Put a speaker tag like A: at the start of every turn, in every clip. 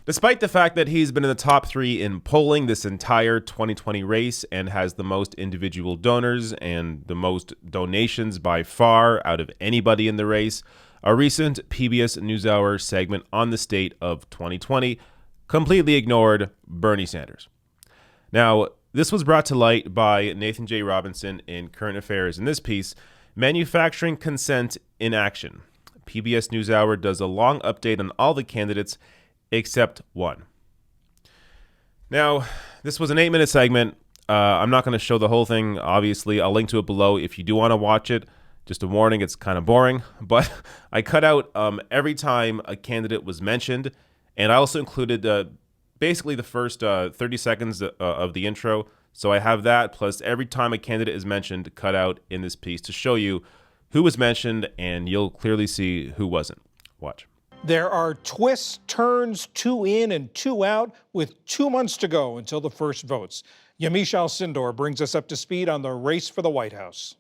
A: Despite the fact that he's been in the top 3 in polling this entire 2020 race and has the most individual donors and the most donations by far out of anybody in the race, a recent PBS NewsHour segment on the state of 2020 completely ignored Bernie Sanders. Now, this was brought to light by Nathan J. Robinson in Current Affairs in this piece, Manufacturing Consent in Action. PBS NewsHour does a long update on all the candidates except one. Now, this was an 8-minute segment. I'm not going to show the whole thing, obviously. I'll link to it below if you do want to watch it. Just a warning, it's kind of boring. But I cut out every time a candidate was mentioned, and I also included basically the first 30 seconds of the intro. So I have that, plus every time a candidate is mentioned, cut out in this piece to show you who was mentioned, and you'll clearly see who wasn't. Watch.
B: There are twists, turns, 2 in and 2 out, with 2 months to go until the first votes. Yamiche Alcindor brings us up to speed on the race for the White House.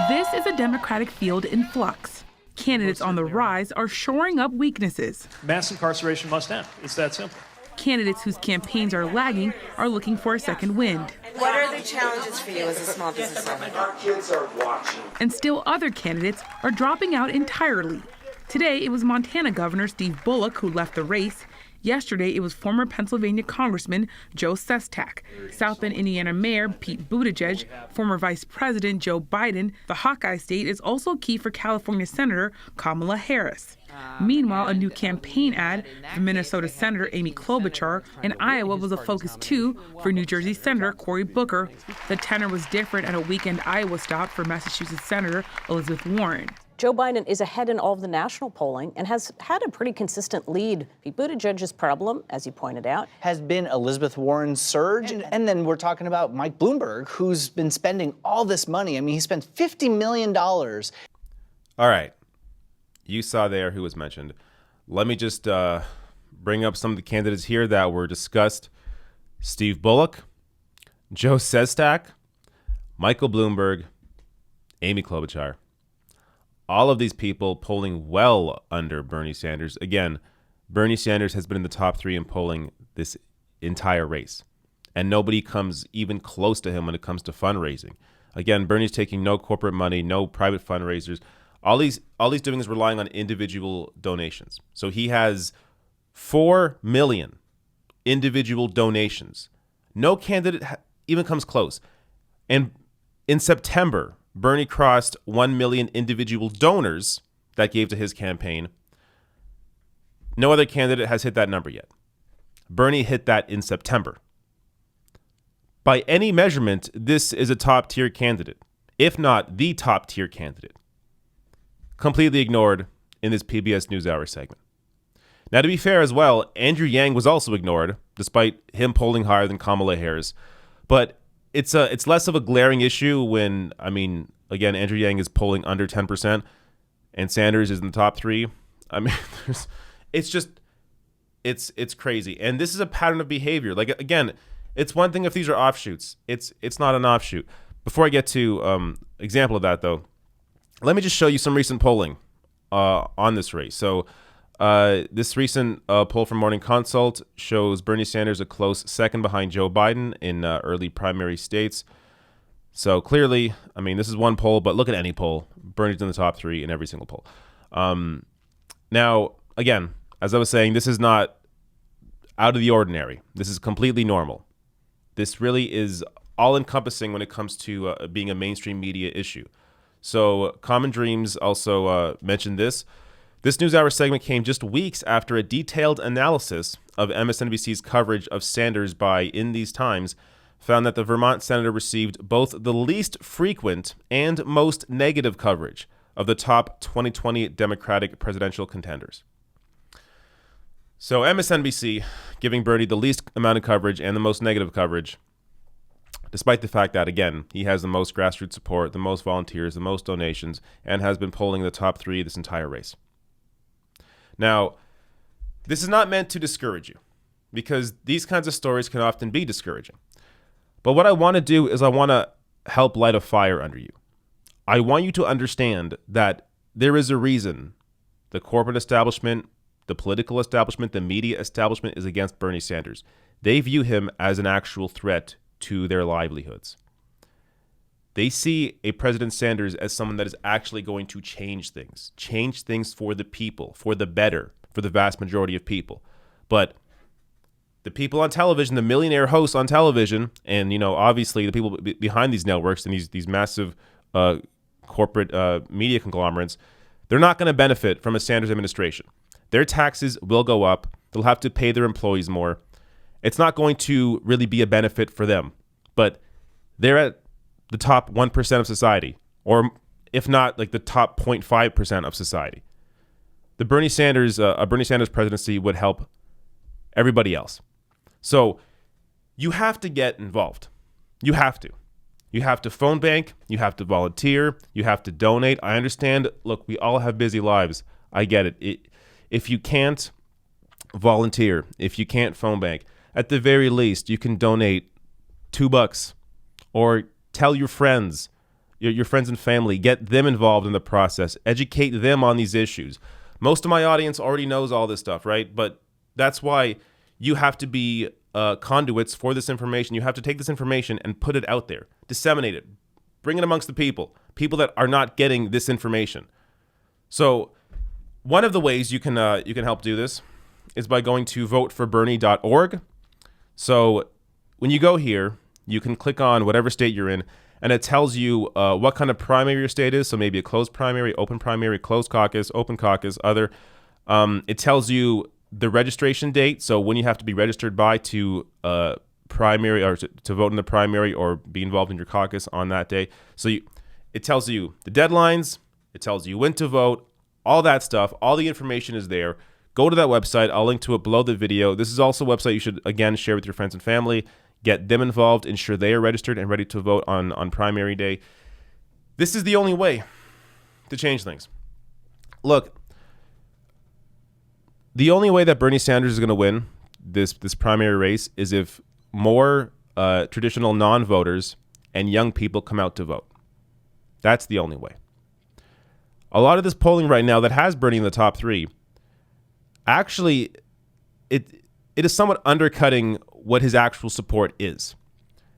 C: This is a Democratic field in flux. Candidates on the rise are shoring up weaknesses.
D: Mass incarceration must end. It's that simple.
C: Candidates whose campaigns are lagging are looking for a second wind.
E: What are the challenges for you as a small business owner?
F: Our kids are watching.
C: And still other candidates are dropping out entirely. Today, it was Montana Governor Steve Bullock who left the race. Yesterday, it was former Pennsylvania Congressman Joe Sestak, South Bend, Indiana Mayor Pete Buttigieg, former Vice President Joe Biden. The Hawkeye state is also key for California Senator Kamala Harris. Meanwhile, a new campaign ad for Minnesota Senator Amy Klobuchar in Iowa was a focus too for New Jersey Senator Cory Booker. The tenor was different at a weekend Iowa stop for Massachusetts Senator Elizabeth Warren.
G: Joe Biden is ahead in all of the national polling and has had a pretty consistent lead. Pete Buttigieg's problem, as you pointed out,
H: has been Elizabeth Warren's surge. And then we're talking about Mike Bloomberg, who's been spending all this money. I mean, he spent $50 million.
A: All right. You saw there who was mentioned. Let me just bring up some of the candidates here that were discussed. Steve Bullock, Joe Sestak, Michael Bloomberg, Amy Klobuchar. All of these people polling well under Bernie Sanders. Again, Bernie Sanders has been in the top 3 in polling this entire race. And nobody comes even close to him when it comes to fundraising. Again, Bernie's taking no corporate money, no private fundraisers. All he's doing is relying on individual donations. So he has 4 million individual donations. No candidate even comes close. And in September, Bernie crossed 1 million individual donors that gave to his campaign. No other candidate has hit that number yet. Bernie hit that in September. By any measurement, this is a top-tier candidate, if not the top-tier candidate. Completely ignored in this PBS NewsHour segment. Now, to be fair as well, Andrew Yang was also ignored, despite him polling higher than Kamala Harris. But it's less of a glaring issue when, I mean, again, Andrew Yang is polling under 10%, and Sanders is in the top 3. I mean, it's crazy. And this is a pattern of behavior. Like, again, it's one thing if these are offshoots. It's not an offshoot. Before I get to example of that, though, let me just show you some recent polling on this race. So this recent poll from Morning Consult shows Bernie Sanders a close second behind Joe Biden in early primary states. So clearly, I mean, this is one poll, but look at any poll. Bernie's in the top 3 in every single poll. Now, again, as I was saying, this is not out of the ordinary. This is completely normal. This really is all-encompassing when it comes to being a mainstream media issue. So Common Dreams also mentioned this. This NewsHour segment came just weeks after a detailed analysis of MSNBC's coverage of Sanders by In These Times found that the Vermont senator received both the least frequent and most negative coverage of the top 2020 Democratic presidential contenders. So MSNBC giving Bernie the least amount of coverage and the most negative coverage, despite the fact that, again, he has the most grassroots support, the most volunteers, the most donations, and has been polling the top 3 this entire race. Now, this is not meant to discourage you, because these kinds of stories can often be discouraging. But what I want to do is I want to help light a fire under you. I want you to understand that there is a reason the corporate establishment the political establishment, the media establishment is against Bernie Sanders. They view him as an actual threat to their livelihoods. They see a President Sanders as someone that is actually going to change things for the people, for the better, for the vast majority of people. But the people on television, the millionaire hosts on television, and, you know, obviously the people behind these networks and these massive corporate media conglomerates, they're not going to benefit from a Sanders administration. Their taxes will go up. They'll have to pay their employees more. It's not going to really be a benefit for them. But they're at the top 1% of society, or if not, like the top 0.5% of society. A Bernie Sanders presidency would help everybody else. So you have to get involved. You have to. You have to phone bank. You have to volunteer. You have to donate. I understand. Look, we all have busy lives. I get it. If you can't volunteer, if you can't phone bank, at the very least, you can donate $2 or tell your friends, your friends and family, get them involved in the process, educate them on these issues. Most of my audience already knows all this stuff, right? But that's why you have to be conduits for this information. You have to take this information and put it out there, disseminate it, bring it amongst the people that are not getting this information. So one of the ways you can help do this is by going to voteforbernie.org. So when you go here, you can click on whatever state you're in, and it tells you what kind of primary your state is. So maybe a closed primary, open primary, closed caucus, open caucus, other. It tells you the registration date, so when you have to be registered by to primary or to vote in the primary or be involved in your caucus on that day. So it tells you the deadlines, it tells you when to vote, all that stuff, all the information is there. Go to that website. I'll link to it below the video. This is also a website you should, again, share with your friends and family. Get them involved, ensure they are registered and ready to vote on primary day. This is the only way to change things. Look, the only way that Bernie Sanders is going to win this primary race is if more traditional non-voters and young people come out to vote. That's the only way. A lot of this polling right now that has Bernie in the top 3, actually, it is somewhat undercutting what his actual support is.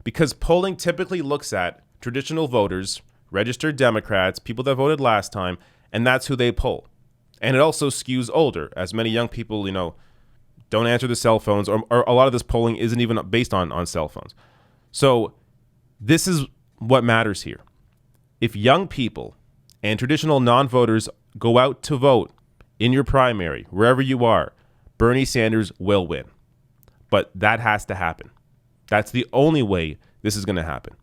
A: Because polling typically looks at traditional voters, registered Democrats, people that voted last time, and that's who they poll. And it also skews older, as many young people, don't answer the cell phones, or a lot of this polling isn't even based on cell phones. So this is what matters here. If young people and traditional non-voters go out to vote in your primary, wherever you are, Bernie Sanders will win. But that has to happen. That's the only way this is going to happen.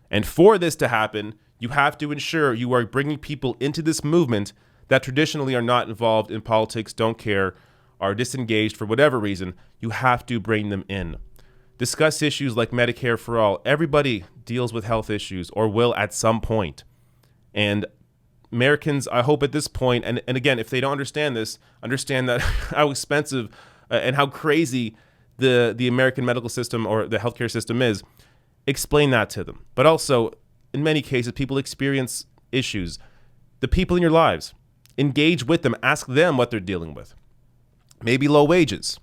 A: And for this to happen, you have to ensure you are bringing people into this movement that traditionally are not involved in politics, don't care, are disengaged for whatever reason. You have to bring them in. Discuss issues like Medicare for all. Everybody deals with health issues or will at some point. And Americans, I hope at this point, and again, if they don't understand this, understand that how expensive and how crazy the American medical system or the healthcare system is. Explain that to them. But also, in many cases, people experience issues. The people in your lives, engage with them, ask them what they're dealing with. Maybe low wages,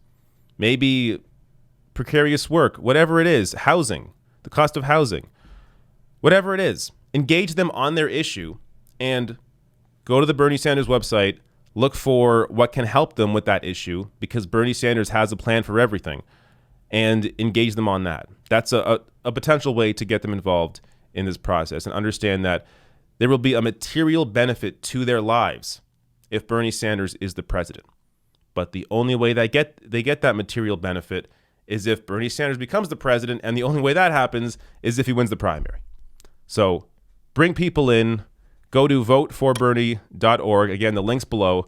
A: maybe precarious work, whatever it is, housing, the cost of housing, whatever it is, engage them on their issue and go to the Bernie Sanders website, look for what can help them with that issue, because Bernie Sanders has a plan for everything, and engage them on that. That's a potential way to get them involved in this process, and understand that there will be a material benefit to their lives if Bernie Sanders is the president. But the only way they get that material benefit is if Bernie Sanders becomes the president, and the only way that happens is if he wins the primary. So bring people in. Go to voteforbernie.org. Again, the link's below.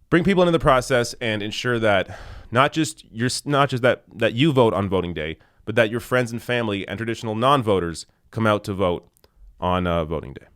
A: Bring people into the process and ensure that not just that you vote on voting day, but that your friends and family and traditional non-voters come out to vote on voting day.